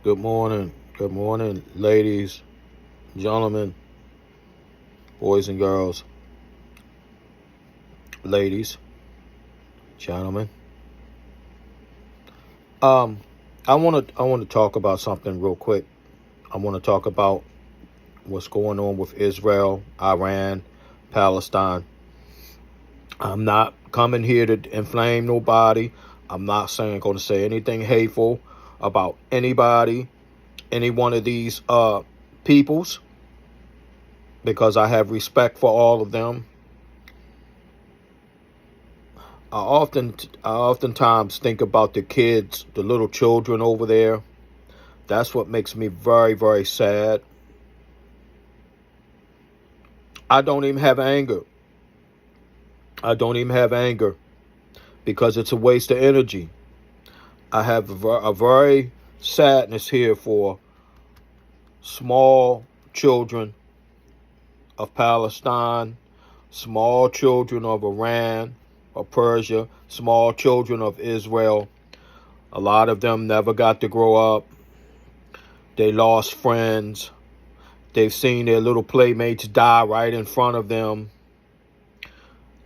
Good morning. Good morning, ladies, gentlemen, boys and girls, ladies, gentlemen. Um, I want to talk about something real quick. I want to talk about what's going on with Israel, Iran, Palestine. I'm not coming here to inflame nobody. I'm not going to say anything hateful about anybody, any one of these peoples, because I have respect for all of them. I oftentimes think about the kids, the little children over there. That's what makes me very, very sad. I don't even have anger. I don't even have anger because it's a waste of energy. I have a very sadness here for small children of Palestine, small children of Iran or Persia, small children of Israel. A lot of them never got to grow up. They lost friends. They've seen their little playmates die right in front of them.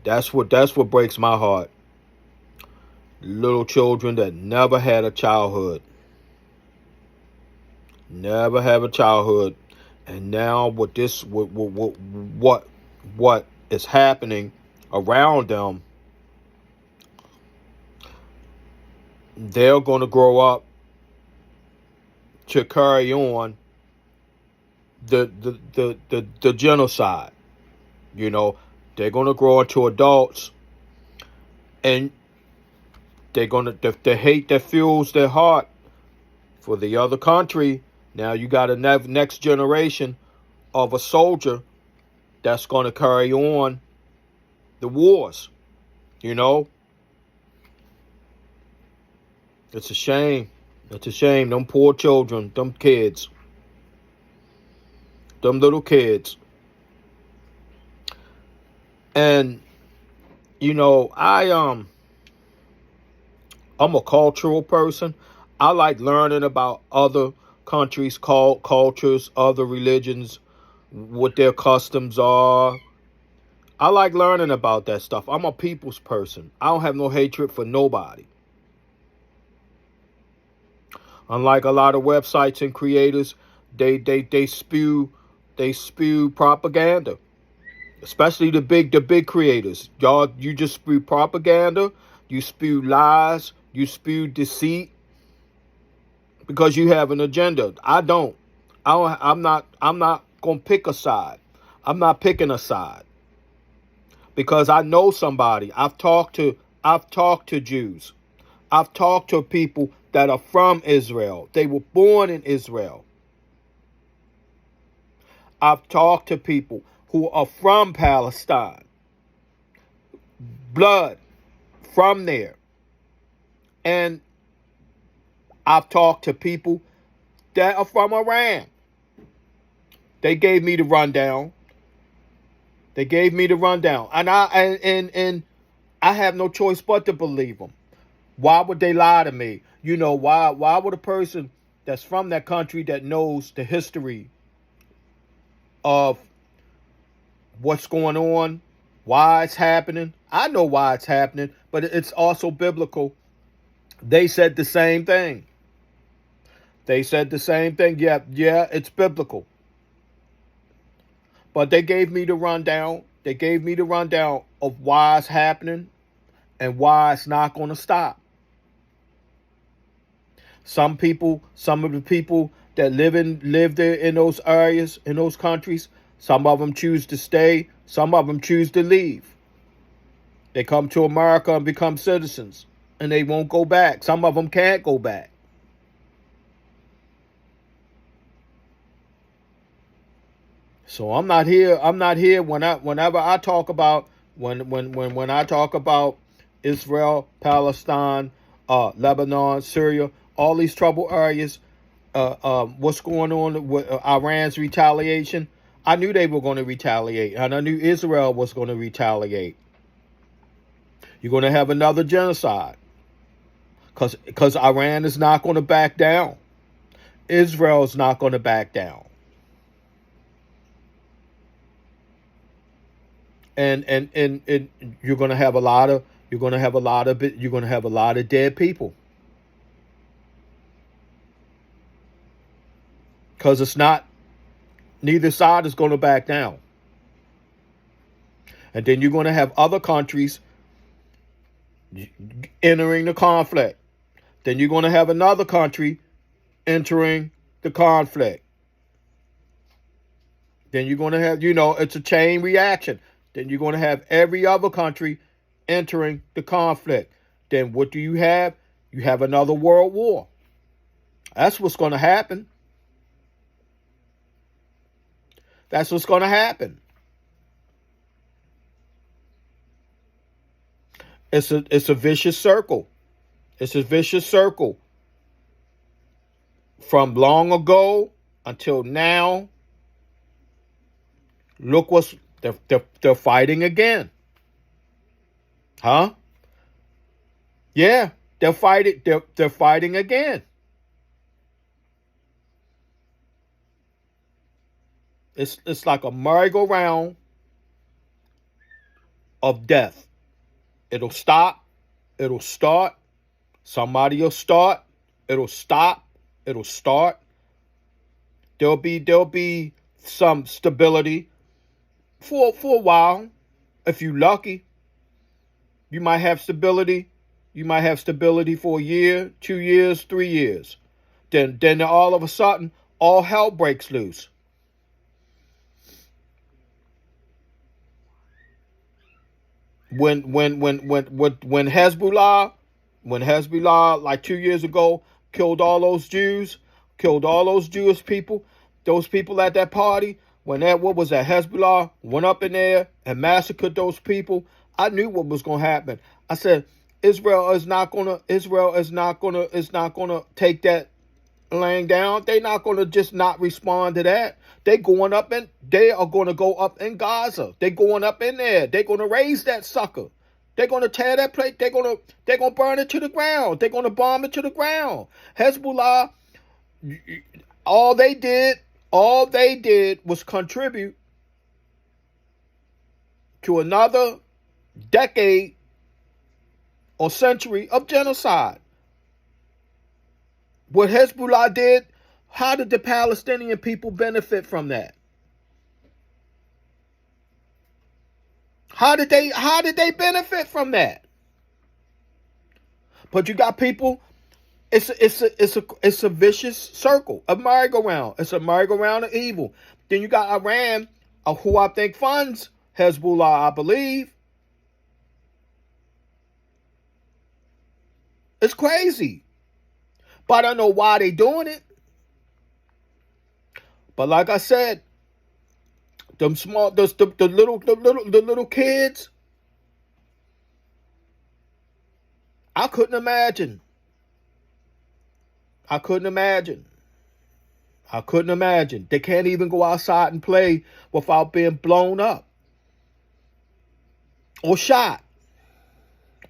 That's what breaks my heart. Little children that never had a childhood. Never have a childhood. And now what is happening around them, they're going to grow up to carry on the genocide. You know, they're going to grow into adults, and they're going to the hate that fuels their heart for the other country. Now you got a next generation of a soldier that's going to carry on the wars. You know, it's a shame. It's a shame. Them poor children, them kids, them little kids. And you know, I'm a cultural person. I like learning about other countries, cultures, other religions, what their customs are. I like learning about that stuff. I'm a people's person. I don't have no hatred for nobody. Unlike a lot of websites and creators, they spew propaganda. Especially the big creators. Y'all, you just spew propaganda, you spew lies, you spew deceit because you have an agenda. I don't. I'm not gonna pick a side. I'm not picking a side. Because I know somebody. I've talked to Jews. I've talked to people that are from Israel. They were born in Israel. I've talked to people who are from Palestine. Blood from there. And I've talked to people that are from Iran. They gave me the rundown. And I have no choice but to believe them. Why would they lie to me? You know, why would a person that's from that country that knows the history of what's going on, why it's happening? I know why it's happening, but it's also biblical. They said the same thing. Yeah, it's biblical. But they gave me the rundown. They gave me the rundown of why it's happening and why it's not going to stop. Some of the people that live there in those areas, in those countries, some of them choose to stay, some of them choose to leave. They come to America and become citizens, and they won't go back. Some of them can't go back. So I'm not here whenever I talk about when I talk about Israel, Palestine, Lebanon, Syria, all these trouble areas, what's going on with Iran's retaliation. I knew they were going to retaliate, and I knew Israel was going to retaliate. You're going to have another genocide because Iran is not going to back down. Israel's not going to back down. And you're going to have a lot of dead people, because it's not, neither side is going to back down. And then you're going to have other countries entering the conflict. Then you're going to have another country entering the conflict. Then you're going to have, it's a chain reaction. Then you're going to have every other country entering the conflict. Then what do you have? You have another world war. That's what's going to happen. That's what's going to happen. It's a vicious circle. It's a vicious circle. From long ago until now, look what's they're fighting again. Huh? Yeah, they're fighting again. It's like a merry-go-round of death. It'll stop. It'll start. Somebody will start. It'll stop. It'll start. There'll be some stability for a while. If you're lucky, you might have stability. You might have stability for a year, 2 years, 3 years. Then all of a sudden, all hell breaks loose. When Hezbollah like 2 years ago killed all those Jews, killed all those Jewish people, those people at that party, when Hezbollah went up in there and massacred those people, I knew what was going to happen. I said, Israel is not gonna take that laying down. They're not gonna just not respond to that. They are going to go up in Gaza. They're going up in there. They're gonna raise that sucker. They're gonna tear that place. They're gonna burn it to the ground. They're gonna bomb it to the ground. Hezbollah, all they did was contribute to another decade or century of genocide. What Hezbollah did, how did the Palestinian people benefit from that? How did they benefit from that? But you got people, it's a vicious circle, a merry-go-round. It's a merry-go-round of evil. Then you got Iran, who I think funds Hezbollah, I believe. It's crazy. But I don't know why they doing it. But like I said, the little kids, I couldn't imagine. They can't even go outside and play without being blown up or shot.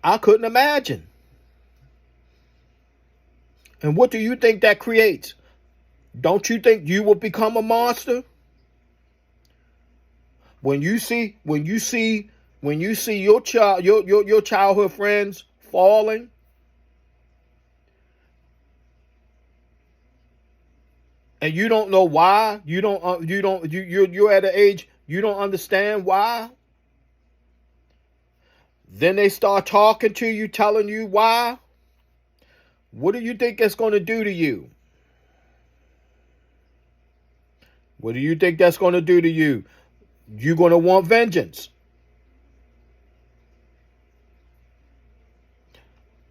I couldn't imagine. And what do you think that creates? Don't you think you will become a monster? When you see your childhood friends falling, and you don't know why, you're at an age you don't understand why. Then they start talking to you, telling you why. What do you think that's going to do to you? What do you think that's going to do to you? You're going to want vengeance.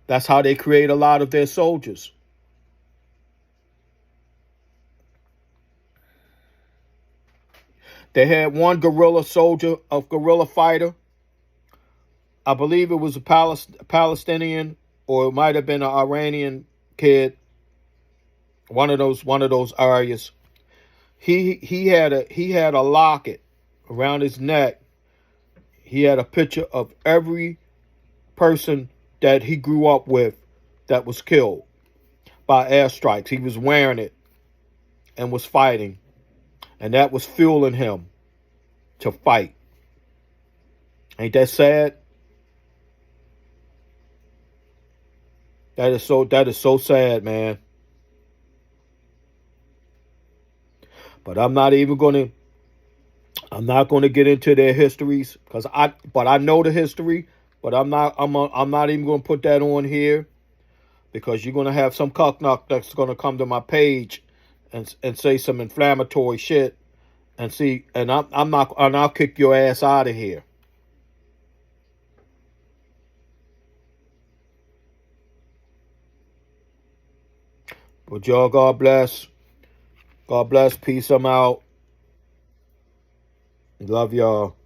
That's how they create a lot of their soldiers. They had one guerrilla soldier, a guerrilla fighter. I believe it was a Palestinian, or it might have been an Iranian kid. One of those areas. He had a locket around his neck. He had a picture of every person that he grew up with that was killed by airstrikes. He was wearing it and was fighting. And that was fueling him to fight. Ain't that sad? That is so sad, man. But I'm not gonna get into their histories because I know the history, but I'm not even gonna put that on here because you're gonna have some cucknock that's gonna come to my page and say some inflammatory shit and I'll kick your ass out of here. But y'all, God bless. God bless. Peace. I'm out. Love y'all.